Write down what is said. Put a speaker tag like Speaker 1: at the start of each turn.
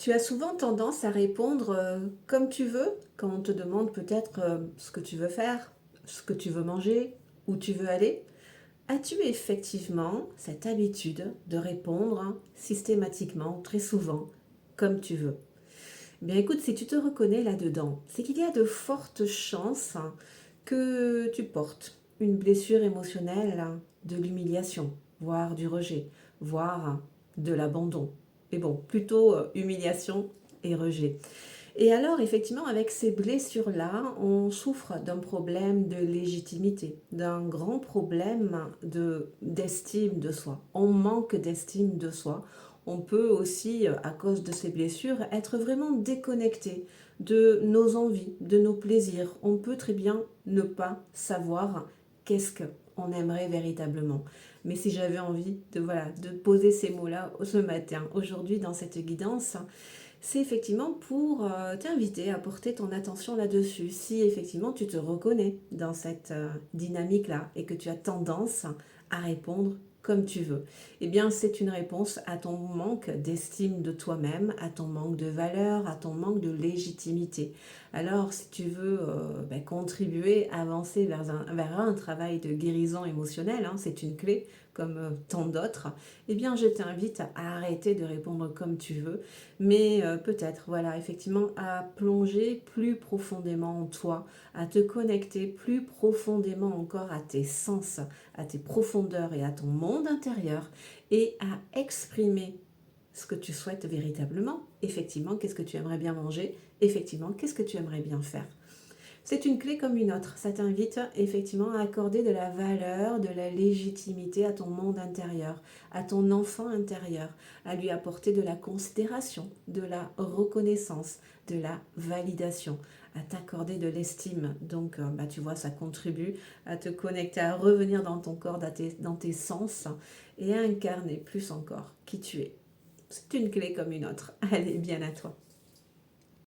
Speaker 1: Tu as souvent tendance à répondre comme tu veux quand on te demande peut-être ce que tu veux faire, ce que tu veux manger, où tu veux aller. As-tu effectivement cette habitude de répondre systématiquement, très souvent, comme tu veux? Eh bien écoute, si tu te reconnais là-dedans, c'est qu'il y a de fortes chances que tu portes une blessure émotionnelle, de l'humiliation, voire du rejet, voire de l'abandon. Mais bon, plutôt humiliation et rejet. Et alors, effectivement, avec ces blessures-là, on souffre d'un problème de légitimité, d'un grand problème d'estime de soi. On manque d'estime de soi. On peut aussi, à cause de ces blessures, être vraiment déconnecté de nos envies, de nos plaisirs. On peut très bien ne pas savoir qu'est-ce qu'on aimerait véritablement. Mais si j'avais envie de poser ces mots-là ce matin, aujourd'hui, dans cette guidance, c'est effectivement pour t'inviter à porter ton attention là-dessus. Si effectivement tu te reconnais dans cette dynamique-là et que tu as tendance à répondre comme tu veux, eh bien c'est une réponse à ton manque d'estime de toi-même, à ton manque de valeur, à ton manque de légitimité. Alors si tu veux contribuer, avancer vers un travail de guérison émotionnelle, hein, c'est une clé comme tant d'autres, eh bien je t'invite à arrêter de répondre comme tu veux, mais peut-être, voilà, effectivement, à plonger plus profondément en toi, à te connecter plus profondément encore à tes sens, à tes profondeurs et à ton monde intérieur, et à exprimer ce que tu souhaites véritablement. Effectivement, qu'est-ce que tu aimerais bien manger? Effectivement, qu'est-ce que tu aimerais bien faire? C'est une clé comme une autre. Ça t'invite effectivement à accorder de la valeur, de la légitimité à ton monde intérieur, à ton enfant intérieur, à lui apporter de la considération, de la reconnaissance, de la validation, à t'accorder de l'estime. Donc, tu vois, ça contribue à te connecter, à revenir dans ton corps, dans tes sens et à incarner plus encore qui tu es. C'est une clé comme une autre. Allez, bien à toi.